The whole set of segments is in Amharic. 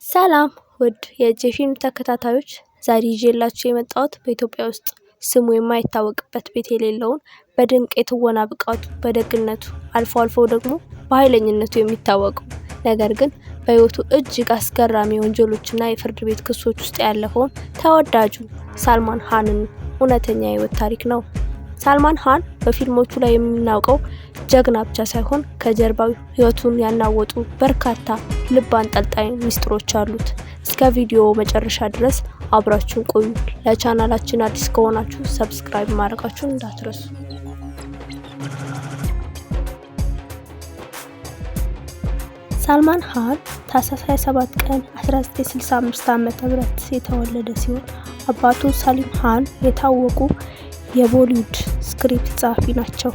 ሰላም ውድ የጄፊልም ተከታታዮች፣ ዛሬ ይዤላችሁ የመጣሁት በኢትዮጵያ ውስጥ ስሙ የማይታወቅበት ቤት የሌለውን በድንቅ የትወና ብቃቱ፣ በደግነቱ አልፎ አልፎ ደግሞ በኃይለኝነቱ የሚታወቀው ነገር ግን በህይወቱ እጅግ አስገራሚ ወንጀሎችና የፍርድ ቤት ክሶች ውስጥ ያለፈውን ተወዳጁ ሳልማን ኻንን እውነተኛ የህይወት ታሪክ ነው። ሳልማን ኻን በፊልሞቹ ላይ የምናውቀው ጀግና ብቻ ሳይሆን ከጀርባው ህይወቱን ያናወጡ በርካታ ልብ አንጠልጣይ ሚስጥሮች አሉት። እስከ ቪዲዮ መጨረሻ ድረስ አብራችሁን ቆዩ። ለቻናላችን አዲስ ከሆናችሁ ሰብስክራይብ ማድረጋችሁን እንዳትረሱ። ሳልማን ኻን ታህሳስ 27 ቀን 1965 ዓ.ም የተወለደ ሲሆን አባቱ ሳሊም ኻን የታወቁ የቦሊውድ ስክሪፕት ጸሐፊ ናቸው።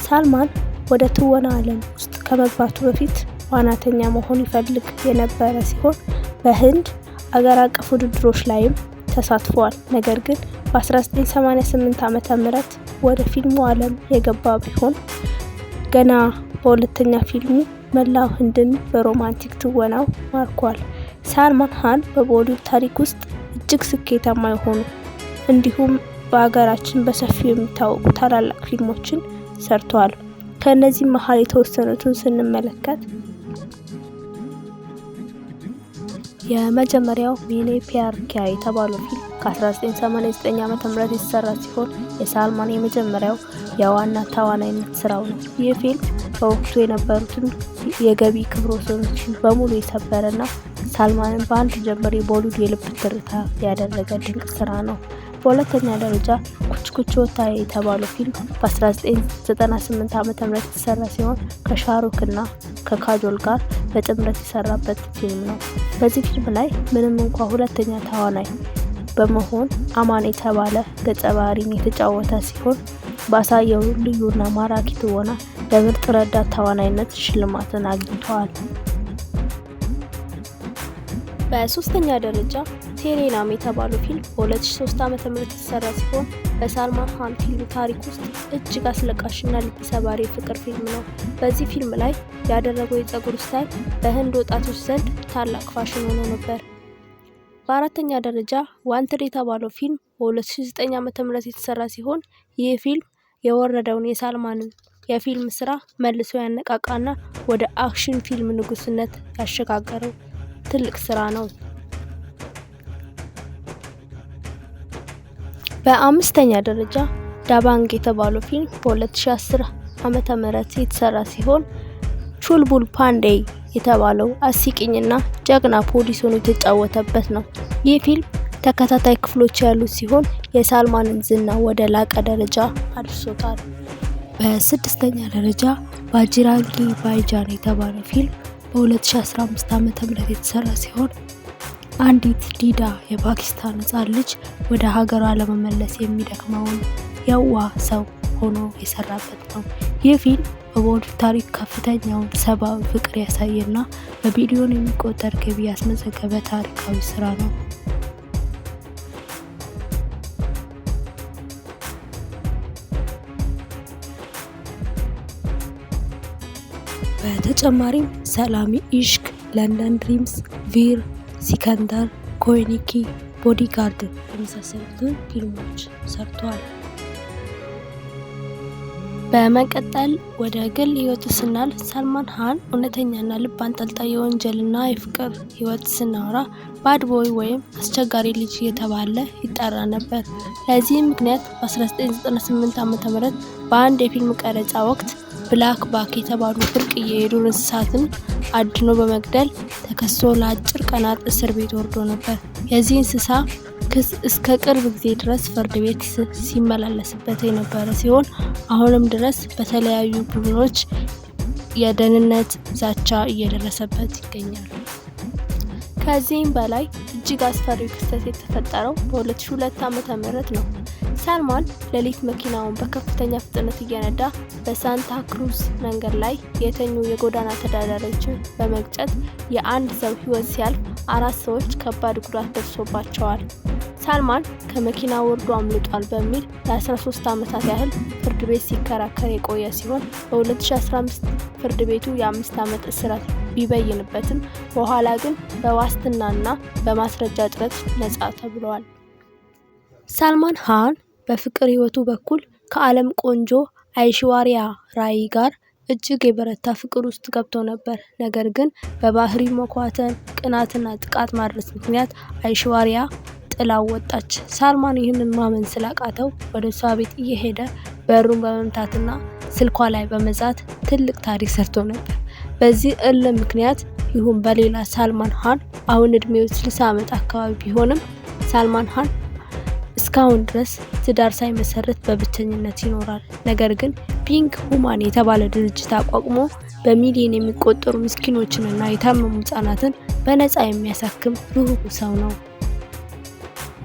ሳልማን ወደ ትወና ዓለም ውስጥ ከመግባቱ በፊት ዋናተኛ መሆን ይፈልግ የነበረ ሲሆን በህንድ አገር አቀፍ ውድድሮች ላይም ተሳትፏል። ነገር ግን በ1988 ዓ.ም ወደ ፊልሙ ዓለም የገባ ቢሆን ገና በሁለተኛ ፊልሙ መላው ህንድን በሮማንቲክ ትወናው ማርኳል። ሳልማን ኻን በቦሊውድ ታሪክ ውስጥ እጅግ ስኬታማ የሆኑ እንዲሁም በአገራችን በሰፊው የሚታወቁ ታላላቅ ፊልሞችን ሰርተዋል። ከነዚህ መሀል የተወሰኑትን ስንመለከት የመጀመሪያው मैंने प्यार किया የተባለው ፊልም ከ1989 ዓ.ም የተሰራ ሲሆን የሳልማን የመጀመሪያው የዋና ተዋናይነት ስራው ነው። ይህ ፊልም በወቅቱ የነበሩትን የገቢ ክብረ ወሰኖችን በሙሉ የሰበረና ሳልማንን በአንድ ጀንበር የቦሊውድ የልብ ትርታ ያደረገ ድንቅ ስራ ነው። በሁለተኛ ደረጃ ኩች ኩች होता है የተባለው ፊልም በ1998 ዓ.ም የተሰራ ሲሆን ከሻሩክና ከካጆል ጋር በጥምረት የሰራበት ፊልም ነው። በዚህ ፊልም ላይ ምንም እንኳን ሁለተኛ ተዋናይ በመሆን አማን የተባለ ገጸ ባህሪን የተጫወተ ሲሆን ባሳየው ልዩና ማራኪ ትወና ለምርጥ ረዳት ተዋናይነት ሽልማትን አግኝቷል። በሶስተኛ ደረጃ ቴሬ ናም የተባለው ፊልም በ2003 ዓ.ም የተሰራ ሲሆን በሳልማን ኻን ፊልም ታሪክ ውስጥ እጅግ አስለቃሽና ልብ ሰባሪ የፍቅር ፊልም ነው። በዚህ ፊልም ላይ ያደረገው የፀጉር ስታይል በህንድ ወጣቶች ዘንድ ታላቅ ፋሽን ሆኖ ነበር። በአራተኛ ደረጃ ዋንትድ የተባለው ፊልም በ2009 ዓ.ም የተሰራ ሲሆን ይህ ፊልም የወረደውን የሳልማንን የፊልም ስራ መልሶ ያነቃቃና ወደ አክሽን ፊልም ንጉስነት ያሸጋገረው ትልቅ ስራ ነው። በአምስተኛ ደረጃ ዳባንግ የተባለው ፊልም በ2010 ዓ.ም የተሰራ ሲሆን ቹልቡል ፓንዴይ የተባለው አስቂኝና ጀግና ፖሊስ ሆኖ የተጫወተበት ነው። ይህ ፊልም ተከታታይ ክፍሎች ያሉት ሲሆን የሳልማንን ዝና ወደ ላቀ ደረጃ አድርሶታል። በስድስተኛ ደረጃ ባጂራንጊ ባይጃን የተባለው ፊልም በ2015 ዓ.ም የተሰራ ሲሆን አንዲት ዲዳ የፓኪስታን ሕፃን ልጅ ወደ ሀገሯ ለመመለስ የሚደክመውን የዋህ ሰው ሆኖ የሰራበት ነው። ይህ ፊልም በቦሊውድ ታሪክ ከፍተኛውን ሰብአዊ ፍቅር ያሳየና በቢሊዮን የሚቆጠር ገቢ ያስመዘገበ ታሪካዊ ስራ ነው። በተጨማሪም ሰላሚ ኢሽክ፣ ለንደን ድሪምስ፣ ቪር፣ ሲከንደር፣ ኮይኒኪ፣ ቦዲጋርድ የመሳሰሉትን ፊልሞች ሰርቷል። በመቀጠል ወደ ግል ህይወት ስናልፍ ሳልማን ኻን እውነተኛና ልብ አንጠልጣይ የወንጀልና የፍቅር ህይወት ስናወራ ባድ ቦይ ወይም አስቸጋሪ ልጅ እየተባለ ይጠራ ነበር። ለዚህም ምክንያት በ1998 ዓ.ም በአንድ የፊልም ቀረጻ ወቅት ብላክ ባክ የተባሉ ብርቅዬ የዱር እንስሳትን አድኖ በመግደል ተከሶ ለአጭር ቀናት እስር ቤት ወርዶ ነበር። የዚህ እንስሳ ክስ እስከ ቅርብ ጊዜ ድረስ ፍርድ ቤት ሲመላለስበት የነበረ ሲሆን አሁንም ድረስ በተለያዩ ቡድኖች የደህንነት ዛቻ እየደረሰበት ይገኛል። ከዚህም በላይ እጅግ አስፈሪ ክስተት የተፈጠረው በ2002 ዓ.ም ነው። ሳልማን ሌሊት መኪናውን በከፍተኛ ፍጥነት እየነዳ በሳንታ ክሩዝ መንገድ ላይ የተኙ የጎዳና ተዳዳሪዎችን በመግጨት የአንድ ሰው ህይወት ሲያልፍ 4 ሰዎች ከባድ ጉዳት ደርሶባቸዋል። ሳልማን ከመኪና ወርዶ አምልጧል በሚል ለ13 ዓመታት ያህል ፍርድ ቤት ሲከራከር የቆየ ሲሆን በ2015 ፍርድ ቤቱ የ5 ዓመት እስራት ቢበይንበትም በኋላ ግን በዋስትናና በማስረጃ እጥረት ነጻ ተብለዋል። ሳልማን ሃን በፍቅር ህይወቱ በኩል ከዓለም ቆንጆ አይሽዋሪያ ራይ ጋር እጅግ የበረታ ፍቅር ውስጥ ገብቶ ነበር። ነገር ግን በባህሪ መኳተን፣ ቅናትና ጥቃት ማድረስ ምክንያት አይሽዋሪያ ጥላው ወጣች። ሳልማን ይህንን ማመን ስላቃተው ወደ እሷ ቤት እየሄደ በሩን በመምታትና ስልኳ ላይ በመዛት ትልቅ ታሪክ ሰርቶ ነበር። በዚህ እልህ ምክንያት ይሁን በሌላ ሳልማን ሃን አሁን እድሜው 60 ዓመት አካባቢ ቢሆንም ሳልማን ሃን እስካሁን ድረስ ትዳር ሳይመሰርት በብቸኝነት ይኖራል። ነገር ግን ፒንክ ሁማን የተባለ ድርጅት አቋቁሞ በሚሊዮን የሚቆጠሩ ምስኪኖችንና የታመሙ ህጻናትን በነጻ የሚያሳክም ሩህሩህ ሰው ነው።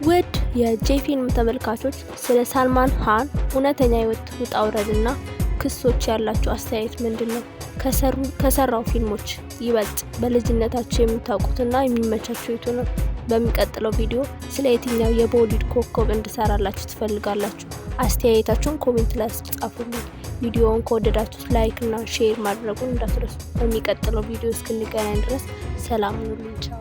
ውድ የጄፊልም ተመልካቾች ስለ ሳልማን ሃን እውነተኛ ህይወት ውጣ ውረድና ክሶች ያላችሁ አስተያየት ምንድነው? ከሰራው ፊልሞች ይበልጥ በልጅነታችሁ የምታውቁትና የሚመቻችሁ የቱ ነው? በሚቀጥለው ቪዲዮ ስለ የትኛው የቦሊውድ ኮከብ እንድሰራላችሁ ትፈልጋላችሁ? አስተያየታችሁን ኮሜንት ላይ ጻፉልኝ። ቪዲዮውን ከወደዳችሁት ላይክ እና ሼር ማድረጉን እንዳትረሱ። በሚቀጥለው ቪዲዮ እስክንገናኝ ድረስ ሰላም ሁኑልኝ።